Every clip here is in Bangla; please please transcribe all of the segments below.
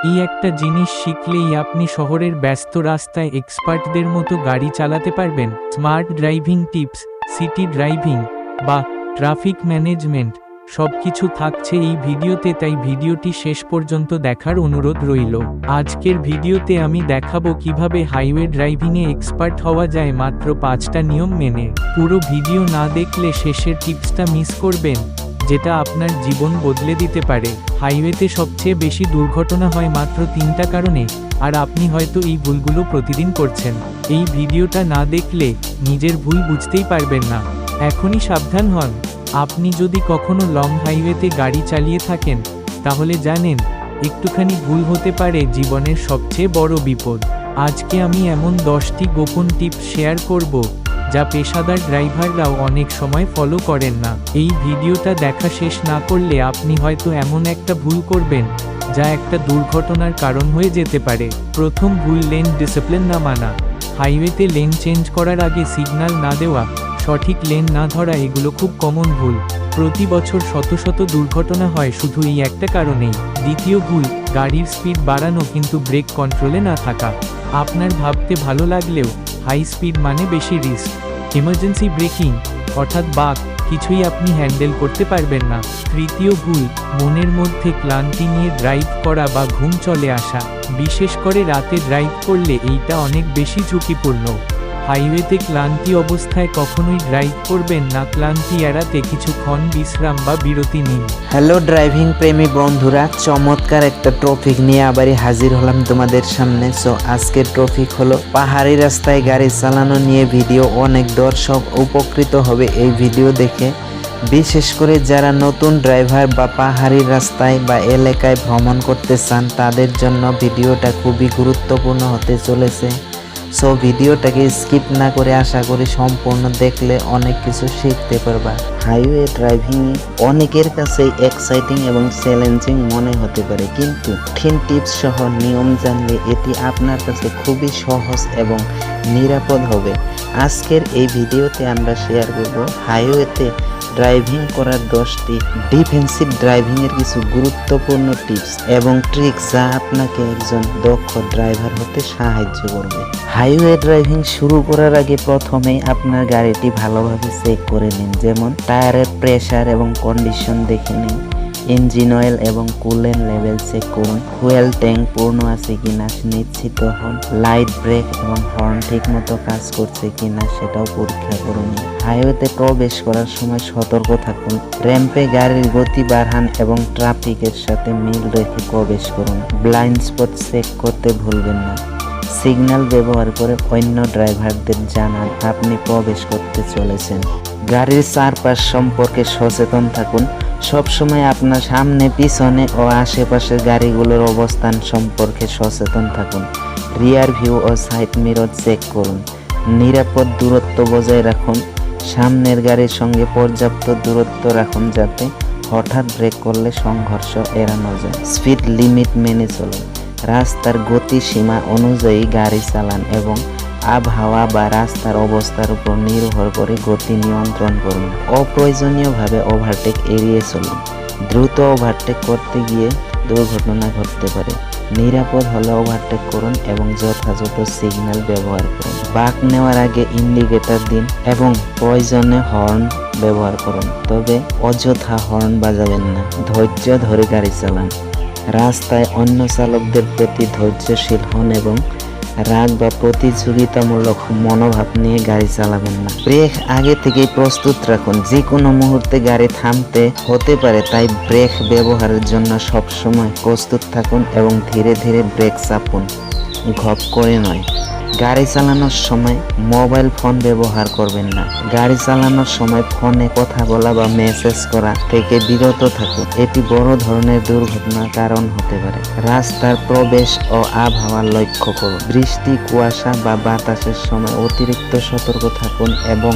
এই একটা জিনিস শিখলেই আপনি শহরের ব্যস্ত রাস্তায় এক্সপার্টদের মতো গাড়ি চালাতে পারবেন। Smart driving tips, city driving বা ট্রাফিক ম্যানেজমেন্ট সবকিছু থাকছে এই ভিডিওতে, তাই ভিডিওটি শেষ পর্যন্ত দেখার অনুরোধ রইল। আজকের ভিডিওতে আমি দেখাবো কিভাবে হাইওয়ে ড্রাইভিংয়ে এক্সপার্ট হওয়া যায় মাত্র 5টা নিয়ম মেনে। পুরো ভিডিও না দেখলে শেষের টিপসটা মিস করবেন, যেটা আপনার জীবন বদলে দিতে পারে। হাইওয়েতে সবচেয়ে বেশি দুর্ঘটনা হয় মাত্র 3টা কারণে, আর আপনি হয়তো এই ভুলগুলো প্রতিদিন করছেন। এই ভিডিওটা না দেখলে নিজের ভুল বুঝতেই পারবেন না। এখনই সাবধান হন। আপনি যদি কখনো লং হাইওয়েতে গাড়ি চালিয়ে থাকেন, তাহলে জানেন একটুখানি ভুল হতে পারে জীবনের সবচেয়ে বড় বিপদ। আজকে আমি এমন 10টি গোপন টিপস শেয়ার করব, যা পেশাদার ড্রাইভাররাও অনেক সময় ফলো করেন না। এই ভিডিওটা দেখা শেষ না করলে আপনি হয়তো এমন একটা ভুল করবেন, যা একটা দুর্ঘটনার কারণ হয়ে যেতে পারে। প্রথম ভুল, লেন ডিসিপ্লিন না মানা। হাইওয়েতে লেন চেঞ্জ করার আগে সিগন্যাল না দেওয়া, সঠিক লেন না ধরা, এগুলো খুব কমন ভুল। প্রতি বছর শত শত দুর্ঘটনা হয় শুধু এই একটা কারণেই। দ্বিতীয় ভুল, গাড়ির স্পিড বাড়ানো কিন্তু ব্রেক কন্ট্রোলে না থাকা। আপনার ভাবতে ভালো লাগলেও হাই স্পিড মানে বেশি রিস্ক। এমার্জেন্সি ব্রেকিং অর্থাৎ বাঁক কিছুই আপনি হ্যান্ডেল করতে পারবেন না। তৃতীয় ভুল, মনের মধ্যে ক্লান্তি নিয়ে ড্রাইভ করা বা ঘুম চলে আসা। বিশেষ করে রাতে ড্রাইভ করলে এইটা অনেক বেশি ঝুঁকিপূর্ণ। হাইওয়েতে ক্লান্তি অবস্থায় কখনোই ড্রাইভ করবেন না। ক্লান্তি এড়াতে কিছুক্ষণ বিশ্রাম বা বিরতি নিন। হ্যালো ড্রাইভিং প্রেমী বন্ধুরা, চমৎকার একটা টপিক নিয়ে আবারই হাজির হলাম তোমাদের সামনে। সো আজকের টপিক হলো পাহাড়ি রাস্তায় গাড়ি চালানো নিয়ে ভিডিও। অনেক দর্শক উপকৃত হবে এই ভিডিও দেখে, বিশেষ করে যারা নতুন ড্রাইভার বা পাহাড়ি রাস্তায় বা এলাকায় ভ্রমণ করতে চান, তাদের জন্য ভিডিওটা খুবই গুরুত্বপূর্ণ হতে চলেছে। সো ভিডিওটাকে স্কিপ না করে আশা করি সম্পূর্ণ দেখলে অনেক কিছু শিখতে পারবা। হাইওয়ে ড্রাইভিং অনেকের কাছে এক্সাইটিং এবং চ্যালেঞ্জিং মনে হতে পারে, কিন্তু কঠিন টিপস সহ নিয়ম জানলে এটি আপনার কাছে খুবই সহজ এবং নিরাপদ হবে। আজকের এই ভিডিওতে আমরা শেয়ার করব হাইওয়েতে ড্রাইভিং করার 10টি ডিফেন্সিভ ড্রাইভিংয়ের কিছু গুরুত্বপূর্ণ টিপস এবং ট্রিক্স, যা আপনাকে একজন দক্ষ ড্রাইভার হতে সাহায্য করবে। হাইওয়ে ড্রাইভিং শুরু করার আগে প্রথমেই আপনার গাড়িটি ভালোভাবে চেক করে নিন, যেমন টায়ারের প্রেসার এবং কন্ডিশন দেখে নিন, ইঞ্জিন অয়েল এবং কুলেন্ট লেভেল চেক করুন, ফুয়েল ট্যাঙ্ক পূর্ণ আছে কিনা নিশ্চিত হন, লাইট, ব্রেক এবং হর্ন ঠিক মতো কাজ করছে কিনা সেটাও পরীক্ষা করুন। হাইওয়েতে প্রবেশ করার সময় সতর্ক থাকুন, র্যাম্পে গাড়ির গতি বাড়ান এবং ট্রাফিকের সাথে মিল রেখে প্রবেশ করুন। ব্লাইন্ড স্পট চেক করতে ভুলবেন না। সিগন্যাল ব্যবহার করে অন্য ড্রাইভারদের জানান আপনি প্রবেশ করতে চলেছেন। গাড়ির চারপাশ সম্পর্কে সচেতন থাকুন, সবসময় আপনার সামনে, পিছনে ও আশেপাশের গাড়িগুলোর অবস্থান সম্পর্কে সচেতন থাকুন। রিয়ার ভিউ ও সাইড মিরর চেক করুন। নিরাপদ দূরত্ব বজায় রাখুন, সামনের গাড়ির সঙ্গে পর্যাপ্ত দূরত্ব রাখুন যাতে হঠাৎ ব্রেক করলে সংঘর্ষ এড়ানো যায়। স্পিড লিমিট মেনে চলুন, রাস্তার গতিসীমা অনুযায়ী গাড়ি চালান এবং আবহাওয়া বা রাস্তার অবস্থার উপর নির্ভর করে গতি নিয়ন্ত্রণ করুন। অপ্রয়োজনীয়ভাবে ওভারটেক এড়িয়ে চলুন, দ্রুত ওভারটেক করতে গিয়ে দুর্ঘটনা ঘটতে পারে। নিরাপদ হলে ওভারটেক করুন এবং যথাযথ সিগন্যাল ব্যবহার করুন। বাঁক নেওয়ার আগে ইন্ডিকেটর দিন এবং প্রয়োজনে হর্ন ব্যবহার করুন, তবে অযথা হর্ন বাজাবেন না। ধৈর্য ধরে গাড়ি চালান, রাস্তায় অন্য চালকদের প্রতি ধৈর্যশীল হন এবং রাগ বা প্রতিযোগিতামূলক মনোভাব নিয়ে গাড়ি চালাবেন না। ব্রেক আগে থেকেই প্রস্তুত রাখুন, যে কোনো মুহূর্তে গাড়ি থামতে হতে পারে, তাই ব্রেক ব্যবহারের জন্য সবসময় প্রস্তুত থাকুন এবং ধীরে ধীরে ব্রেক চাপুন, ঘপ করে নয়। গাড়ি চালানোর সময় মোবাইল ফোন ব্যবহার করবেন না। গাড়ি চালানোর সময় ফোনে কথা বলা বা মেসেজ করা থেকে বিরত থাকুন, এটি বড় ধরনের দুর্ঘটনার কারণ হতে পারে। রাস্তার প্রবেশ ও আবহাওয়া লক্ষ্য করুন, বৃষ্টি, কুয়াশা বা বাতাসের সময় অতিরিক্ত সতর্ক থাকুন এবং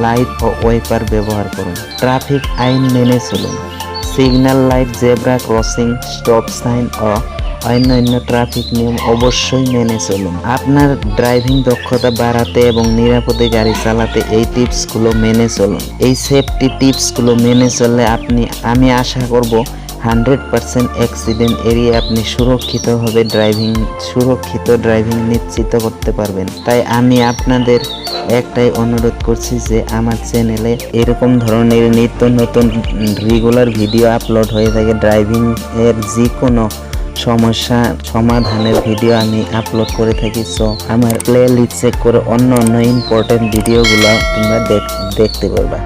লাইট ও ওয়াইপার ব্যবহার করুন। ট্রাফিক আইন মেনে চলুন, signal light, zebra crossing, stop sign ও অন্যান্য ট্রাফিক নিয়ম অবশ্যই মেনে চলুন। আপনার ড্রাইভিং দক্ষতা বাড়াতে এবং নিরাপদে গাড়ি চালাতে এই টিপসগুলো মেনে চলুন। এই সেফটি টিপসগুলো মেনে চললে আমি আশা করব 100% অ্যাক্সিডেন্ট এড়িয়ে আপনি সুরক্ষিত ড্রাইভিং নিশ্চিত করতে পারবেন। তাই আমি আপনাদের একটাই অনুরোধ করছি যে আমার চ্যানেলে এরকম ধরনের নিত্য নতুন রেগুলার ভিডিও আপলোড হয়ে থাকে। ড্রাইভিং এর যে কোনো সমস্যা সমাধানের ভিডিও আমি আপলোড করে থাকি। সো আমার প্লে লিস্ট চেক করে অন্য ইম্পর্টেন্ট ভিডিওগুলো তোমরা দেখতে পারবা।